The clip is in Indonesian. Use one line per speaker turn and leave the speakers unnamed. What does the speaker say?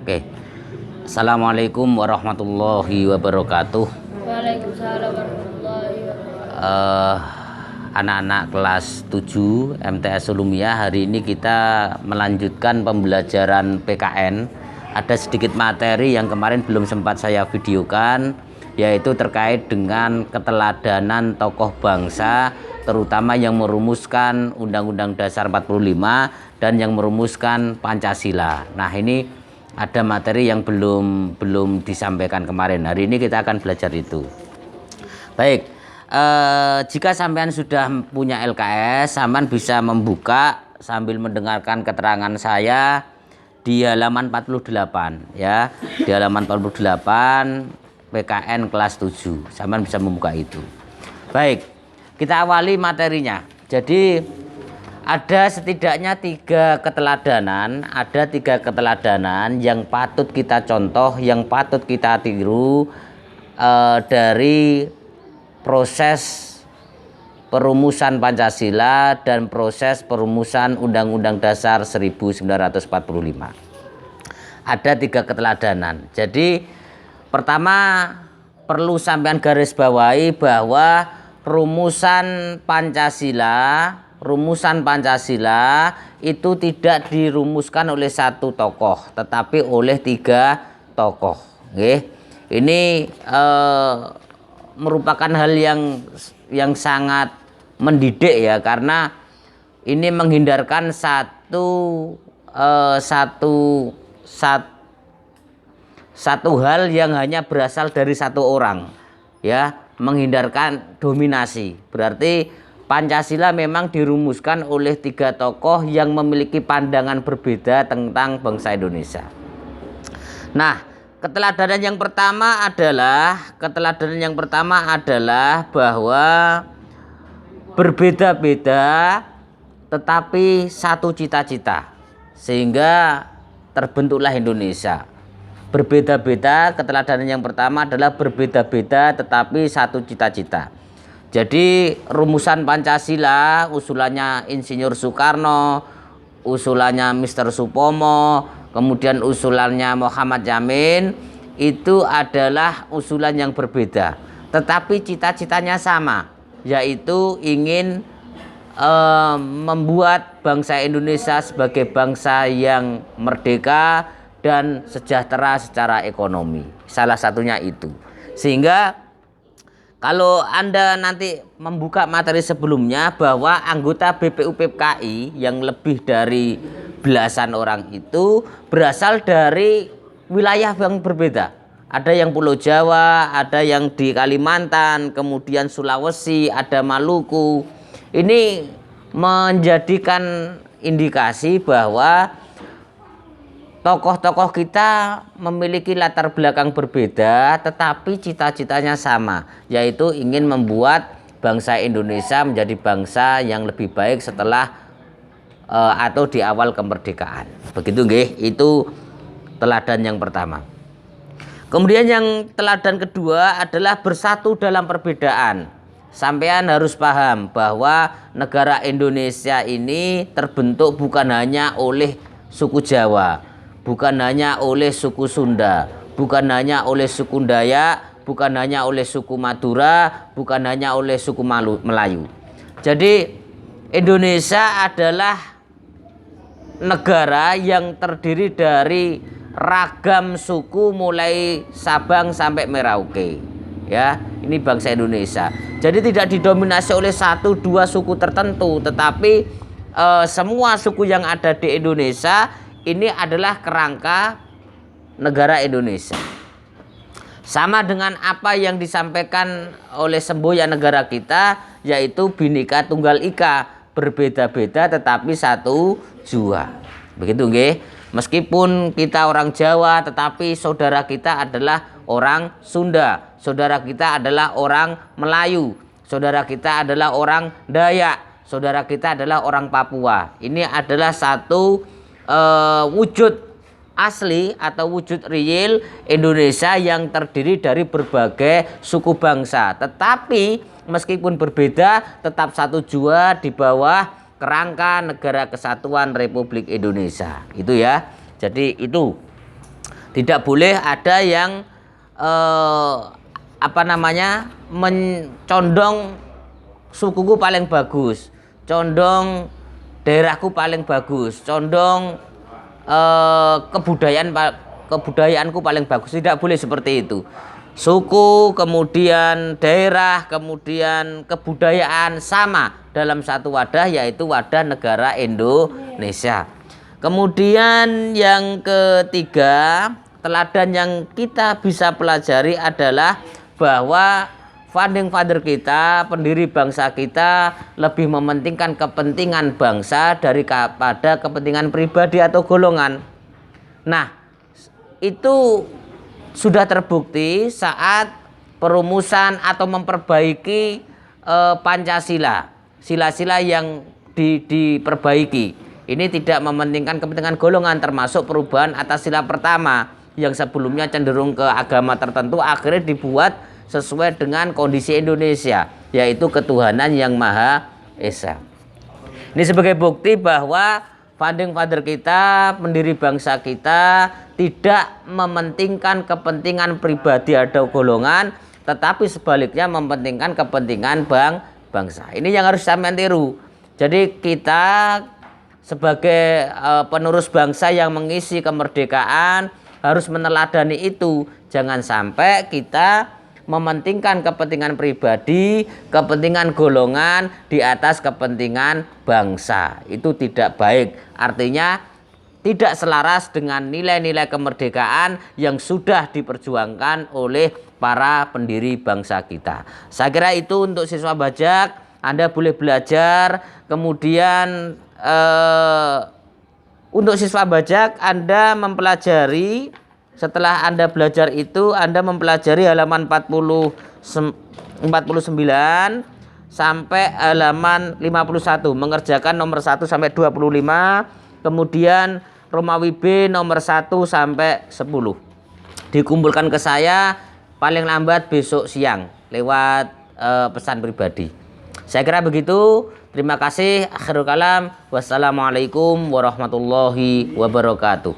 Oke. Assalamualaikum warahmatullahi wabarakatuh.
Waalaikumsalam warahmatullahi wabarakatuh.
Anak-anak kelas 7 MTS Ulumiyah, hari ini kita melanjutkan pembelajaran PKN. Ada sedikit materi yang kemarin belum sempat saya videokan, yaitu terkait dengan keteladanan tokoh bangsa, terutama yang merumuskan Undang-Undang Dasar 45 dan yang merumuskan Pancasila. Nah, ini ada materi yang belum disampaikan kemarin. Hari ini kita akan belajar itu. Baik, jika sampean sudah punya LKS, sampean bisa membuka sambil mendengarkan keterangan saya di halaman 48 ya. Di halaman 48 PKN kelas 7. Sampean bisa membuka itu. Baik, kita awali materinya. Jadi ada setidaknya tiga keteladanan yang patut kita contoh, yang patut kita tiru dari proses perumusan Pancasila dan proses perumusan Undang-Undang Dasar 1945. Ada tiga keteladanan. Jadi pertama perlu sampean garis bawahi bahwa rumusan Pancasila itu tidak dirumuskan oleh satu tokoh, tetapi oleh tiga tokoh. Ini merupakan hal yang sangat mendidik ya, karena ini menghindarkan satu hal yang hanya berasal dari satu orang ya, menghindarkan dominasi. Berarti Pancasila memang dirumuskan oleh tiga tokoh yang memiliki pandangan berbeda tentang bangsa Indonesia. Nah, keteladanan yang pertama adalah bahwa berbeda-beda tetapi satu cita-cita, sehingga terbentuklah Indonesia. Berbeda-beda, keteladanan yang pertama adalah berbeda-beda tetapi satu cita-cita. Jadi rumusan Pancasila usulannya Insinyur Soekarno, usulannya Mr. Supomo, kemudian usulannya Muhammad Yamin, itu adalah usulan yang berbeda, tetapi cita-citanya sama, yaitu ingin membuat bangsa Indonesia sebagai bangsa yang merdeka dan sejahtera secara ekonomi. Salah satunya itu. Sehingga kalau Anda nanti membuka materi sebelumnya bahwa anggota BPUPKI yang lebih dari belasan orang itu berasal dari wilayah yang berbeda. Ada yang Pulau Jawa, ada yang di Kalimantan, kemudian Sulawesi, ada Maluku. Ini menjadikan indikasi bahwa tokoh-tokoh kita memiliki latar belakang berbeda tetapi cita-citanya sama, yaitu ingin membuat bangsa Indonesia menjadi bangsa yang lebih baik setelah atau di awal kemerdekaan. Begitu nggih, itu teladan yang pertama. Kemudian yang teladan kedua adalah bersatu dalam perbedaan. Sampean harus paham bahwa negara Indonesia ini terbentuk bukan hanya oleh suku Jawa, bukan hanya oleh suku Sunda, bukan hanya oleh suku Dayak, bukan hanya oleh suku Madura, bukan hanya oleh suku Melayu. Jadi Indonesia adalah negara yang terdiri dari ragam suku mulai Sabang sampai Merauke. Ya, ini bangsa Indonesia. Jadi tidak didominasi oleh satu dua suku tertentu, tetapi semua suku yang ada di Indonesia ini adalah kerangka negara Indonesia. Sama dengan apa yang disampaikan oleh semboyan negara kita, yaitu Bhinneka Tunggal Ika, berbeda-beda tetapi satu jua. Begitu nggih. Meskipun kita orang Jawa, tetapi saudara kita adalah orang Sunda, saudara kita adalah orang Melayu, saudara kita adalah orang Dayak, saudara kita adalah orang Papua. Ini adalah satu wujud asli atau wujud real Indonesia yang terdiri dari berbagai suku bangsa, tetapi meskipun berbeda tetap satu jua di bawah kerangka Negara Kesatuan Republik Indonesia. Itu ya. Jadi itu Tidak boleh ada yang mencondong sukuku paling bagus, condong daerahku paling bagus, condong kebudayaanku paling bagus. Tidak boleh seperti itu. Suku, kemudian daerah, kemudian kebudayaan sama dalam satu wadah, yaitu wadah negara Indonesia. Kemudian yang ketiga, teladan yang kita bisa pelajari adalah bahwa founding father kita, pendiri bangsa kita, lebih mementingkan kepentingan bangsa daripada kepentingan pribadi atau golongan. Nah, itu sudah terbukti saat perumusan atau memperbaiki Pancasila, sila-sila yang diperbaiki. Ini tidak mementingkan kepentingan golongan, termasuk perubahan atas sila pertama yang sebelumnya cenderung ke agama tertentu, akhirnya dibuat sesuai dengan kondisi Indonesia, yaitu ketuhanan yang Maha Esa. Ini sebagai bukti bahwa founding father kita, pendiri bangsa kita, tidak mementingkan kepentingan pribadi atau golongan, tetapi sebaliknya mementingkan kepentingan bangsa. Ini yang harus sampean tiru. Jadi kita sebagai penerus bangsa yang mengisi kemerdekaan harus meneladani itu. Jangan sampai kita mementingkan kepentingan pribadi, kepentingan golongan di atas kepentingan bangsa. Itu tidak baik. Artinya tidak selaras dengan nilai-nilai kemerdekaan yang sudah diperjuangkan oleh para pendiri bangsa kita. Saya kira itu untuk siswa Bajak. Anda boleh belajar. Kemudian untuk siswa Bajak, Anda mempelajari, setelah Anda belajar itu, Anda mempelajari halaman 49 sampai halaman 51, mengerjakan nomor 1 sampai 25, kemudian Romawi B nomor 1 sampai 10. Dikumpulkan ke saya paling lambat besok siang lewat pesan pribadi. Saya kira begitu. Terima kasih. Akhirul kalam. Wassalamualaikum warahmatullahi wabarakatuh.